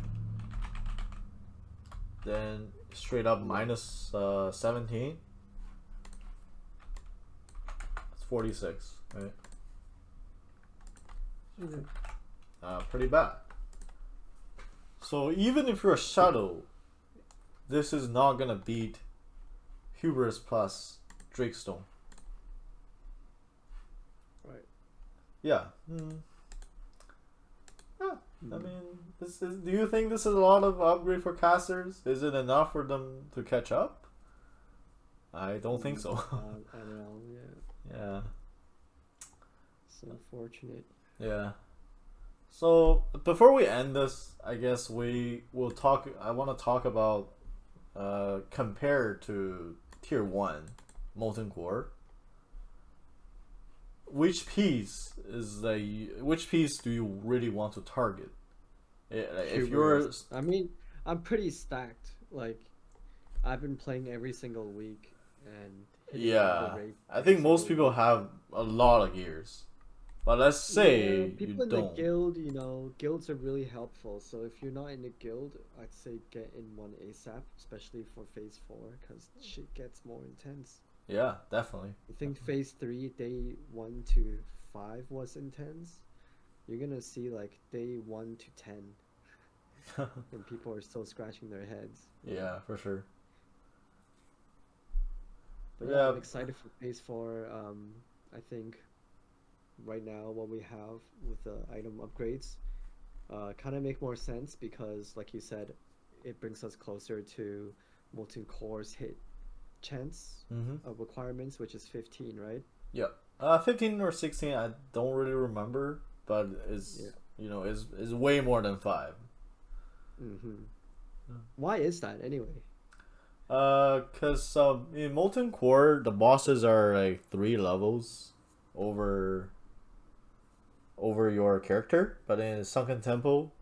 Speaker 1: then straight up minus 17. It's 46, right? Pretty bad. So even if you're a Shadow, this is not gonna beat Hubris plus Drakestone. yeah. Yeah. I mean, this is. Do you think this is a lot of upgrade for casters? Is it enough for them to catch up? I don't think so.
Speaker 2: I don't know. Yeah,
Speaker 1: Yeah.
Speaker 2: it's unfortunate.
Speaker 1: Yeah. So before we end this, I guess we will talk. I want to talk about compared to tier 1 molten core. Which piece do you really want to target? If you're
Speaker 2: I mean, I'm pretty stacked. Like, I've been playing every single week and hitting all the
Speaker 1: yeah,
Speaker 2: raids
Speaker 1: I
Speaker 2: every
Speaker 1: think most
Speaker 2: single
Speaker 1: people
Speaker 2: week.
Speaker 1: have a lot of gears. But let's say
Speaker 2: Yeah,
Speaker 1: you
Speaker 2: people in the
Speaker 1: don't.
Speaker 2: guild, guilds are really helpful. So if you're not in a guild, I'd say get in one ASAP, especially for phase 4, because shit gets more intense.
Speaker 1: Yeah, definitely.
Speaker 2: I think phase 3, day 1 to 5 was intense. You're gonna see like day 1 to 10, and people are still scratching their heads.
Speaker 1: Yeah, for sure.
Speaker 2: But yeah,
Speaker 1: Yeah.
Speaker 2: I'm excited for phase 4. I think right now what we have with the item upgrades kind of make more sense because, like you said, it brings us closer to molten cores hit chance of requirements, which is 15, right?
Speaker 1: Yeah. 15 or 16, I don't really remember, but
Speaker 2: Yeah.
Speaker 1: is way more than 5.
Speaker 2: Why is that anyway?
Speaker 1: Cause in molten core the bosses are like 3 levels over your character, but in Sunken Temple,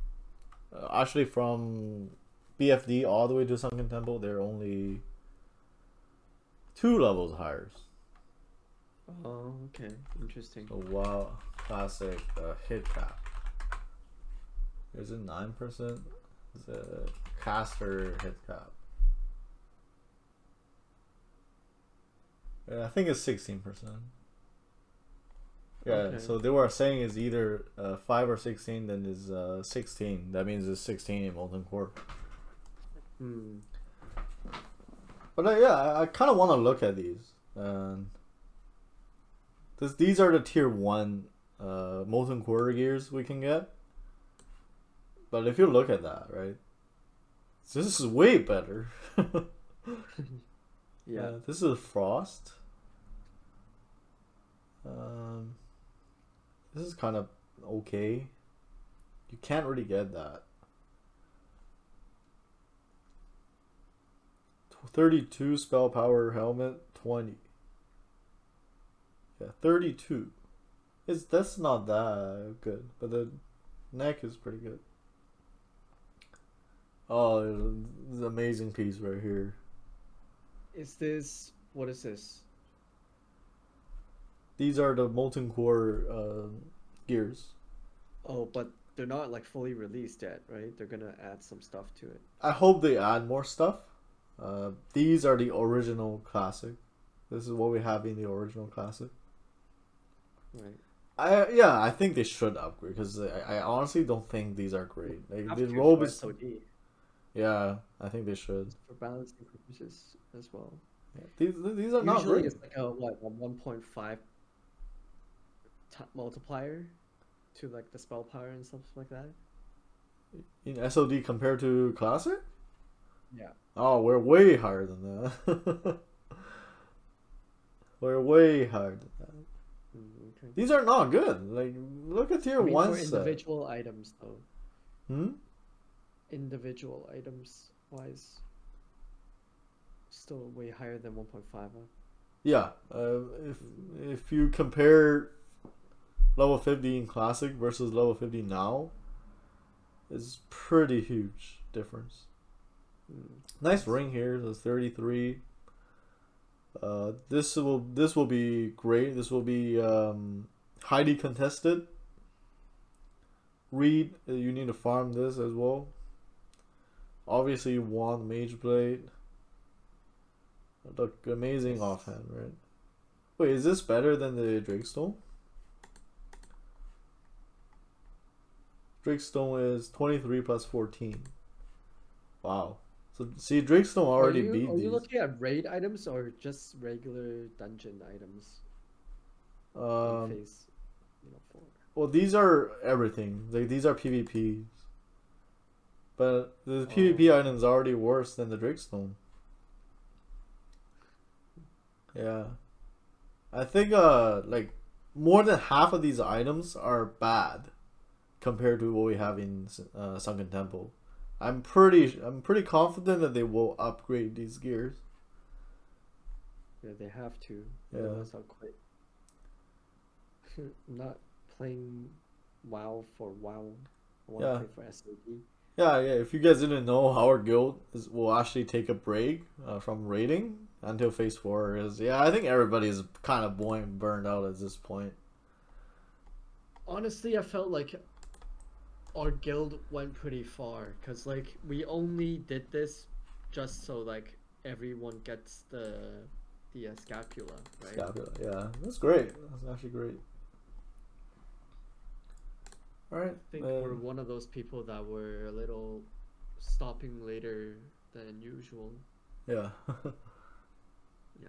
Speaker 1: actually from BFD all the way to Sunken Temple, they're only 2 levels higher.
Speaker 2: Oh, okay, interesting.
Speaker 1: So wow, classic hit cap. Is it 9%? Is it caster hit cap? Yeah, I think it's 16%. Yeah,
Speaker 2: Okay.
Speaker 1: so they were saying it's either 5 or 16, then is 16. That means it's 16 in molten core.
Speaker 2: Hmm.
Speaker 1: But yeah, I kind of want to look at these. These are the tier 1 molten core gears we can get. But if you look at that, right, this is way better.
Speaker 2: Yeah.
Speaker 1: This is Frost. This is kind of okay. You can't really get that. 32 spell power helmet, 20. Yeah, 32. That's not that good, but the neck is pretty good. Oh, this is an amazing piece right here.
Speaker 2: What is this?
Speaker 1: These are the molten core gears.
Speaker 2: Oh, but they're not like fully released yet, right? They're gonna add some stuff to it.
Speaker 1: I hope they add more stuff. These are the original classic. This is what we have in the original classic.
Speaker 2: Right.
Speaker 1: I think they should upgrade because I honestly don't think these are great. Like,
Speaker 2: Have
Speaker 1: the
Speaker 2: to
Speaker 1: robe
Speaker 2: for
Speaker 1: is
Speaker 2: SOD
Speaker 1: yeah. I think they should.
Speaker 2: for balancing purposes as well.
Speaker 1: Yeah. These are not
Speaker 2: Usually
Speaker 1: great.
Speaker 2: it's like a 1.5 multiplier to like the spell power and stuff like that.
Speaker 1: In SOD compared to classic.
Speaker 2: Yeah.
Speaker 1: Oh, we're way higher than that. We're way higher than that.
Speaker 2: Okay.
Speaker 1: These are not good. Like, look at tier
Speaker 2: I mean,
Speaker 1: 1
Speaker 2: for
Speaker 1: set.
Speaker 2: individual items though.
Speaker 1: Hmm?
Speaker 2: Individual items wise, still way higher than 1.5. Huh?
Speaker 1: Yeah. If you compare level 50 in classic versus level 50 now, it's pretty huge difference. Nice ring here. That's 33. This will be great. This will be highly contested. Reed, you need to farm this as well. Obviously, you want Mage Blade. Look, amazing offhand, right? Wait, is this better than the Drakestone? Drakestone is 23 plus 14. Wow. So, see, Drakestone already beat
Speaker 2: Are
Speaker 1: these.
Speaker 2: you looking at raid items or just regular dungeon items in phase, 4?
Speaker 1: Well, these are everything. Like these are PvPs. But the PvP items are already worse than the Drakestone. Yeah. I think like more than half of these items are bad compared to what we have in Sunken Temple. I'm pretty confident that they will upgrade these gears.
Speaker 2: Yeah, they have to.
Speaker 1: Yeah.
Speaker 2: Otherwise, I'll quit. I'm not playing WoW for WoW. I want to
Speaker 1: Yeah.
Speaker 2: play for SAD.
Speaker 1: Yeah. If you guys didn't know, our guild will actually take a break from raiding until phase 4 is. Yeah, I think everybody's kind of burned out at this point.
Speaker 2: Honestly, I felt like our guild went pretty far because like we only did this just so like everyone gets the scapula, right?
Speaker 1: Scapula, yeah, that's great. That's actually great. All right.
Speaker 2: I think we're one of those people that were a little stopping later than usual.
Speaker 1: Yeah.
Speaker 2: Yeah.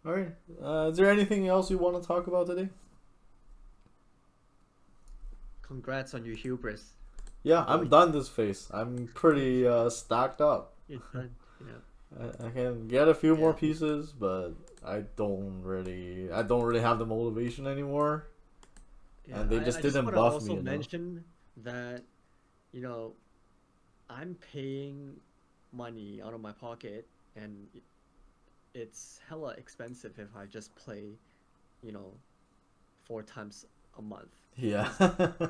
Speaker 1: All right. Is there anything else you want to talk about today?
Speaker 2: Congrats on your hubris.
Speaker 1: Yeah, I'm done this phase. I'm pretty stacked up.
Speaker 2: You're done. Yeah.
Speaker 1: I can get a few more
Speaker 2: Yeah.
Speaker 1: pieces, but I don't really have the motivation anymore.
Speaker 2: Yeah,
Speaker 1: And they just didn't
Speaker 2: wanna
Speaker 1: buff
Speaker 2: also
Speaker 1: me enough.
Speaker 2: mention that, you know, I'm paying money out of my pocket, and it's hella expensive if I just play, 4 times a month.
Speaker 1: Yeah.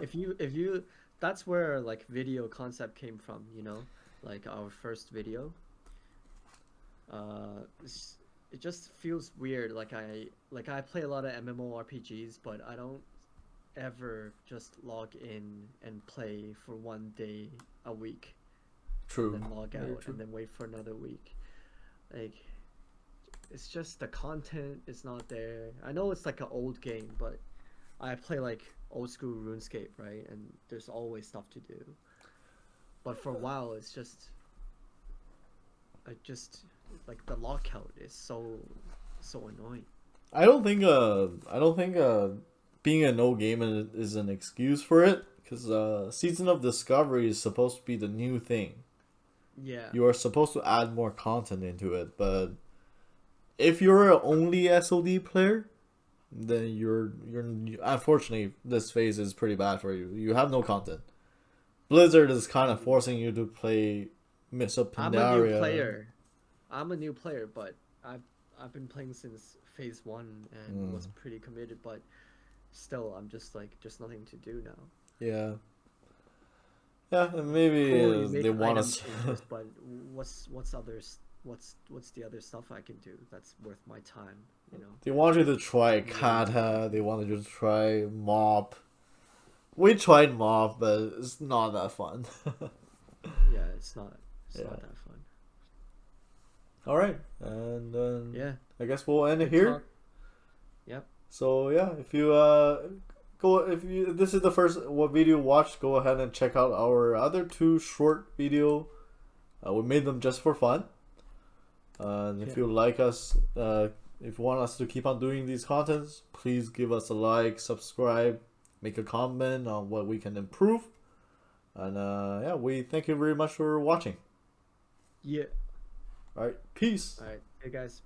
Speaker 2: If you, that's where like video concept came from, like our first video. It just feels weird. Like I play a lot of MMORPGs, but I don't ever just log in and play for 1 day a week,
Speaker 1: True.
Speaker 2: and then log
Speaker 1: Very
Speaker 2: out
Speaker 1: true.
Speaker 2: and then wait for another week. Like it's just the content is not there. I know it's like an old game, but I play like old school RuneScape, right? And there's always stuff to do. But for a while, it's just like the lockout is so annoying.
Speaker 1: I don't think being a no game is an excuse for it, because Season of Discovery is supposed to be the new thing.
Speaker 2: Yeah.
Speaker 1: You are supposed to add more content into it, but if you're an only SOD player, then you're unfortunately this phase is pretty bad for you. You have no content. Blizzard is kind of forcing you to play Mists of Pandaria.
Speaker 2: I'm a new player, but I've been playing since phase 1 and was pretty committed, but still I'm just nothing to do now.
Speaker 1: Yeah. Yeah, and maybe
Speaker 2: Cool, you
Speaker 1: they
Speaker 2: make
Speaker 1: want
Speaker 2: item
Speaker 1: us.
Speaker 2: changes, but what's the other stuff I can do that's worth my time,
Speaker 1: They want you to try Kata. They want you to try Mop. We tried Mop, but it's not that fun.
Speaker 2: Yeah, it's not
Speaker 1: Yeah.
Speaker 2: that fun.
Speaker 1: All right, and
Speaker 2: Yeah.
Speaker 1: I guess we'll end it
Speaker 2: Good
Speaker 1: here.
Speaker 2: talk. Yep.
Speaker 1: So yeah, if this is the first video you watched, go ahead and check out our other 2 short video. We made them just for fun. And if you like us, if you want us to keep on doing these contents, please give us a like, subscribe, make a comment on what we can improve. And yeah, we thank you very much for watching.
Speaker 2: Yeah.
Speaker 1: All right, peace.
Speaker 2: All right. Hey guys.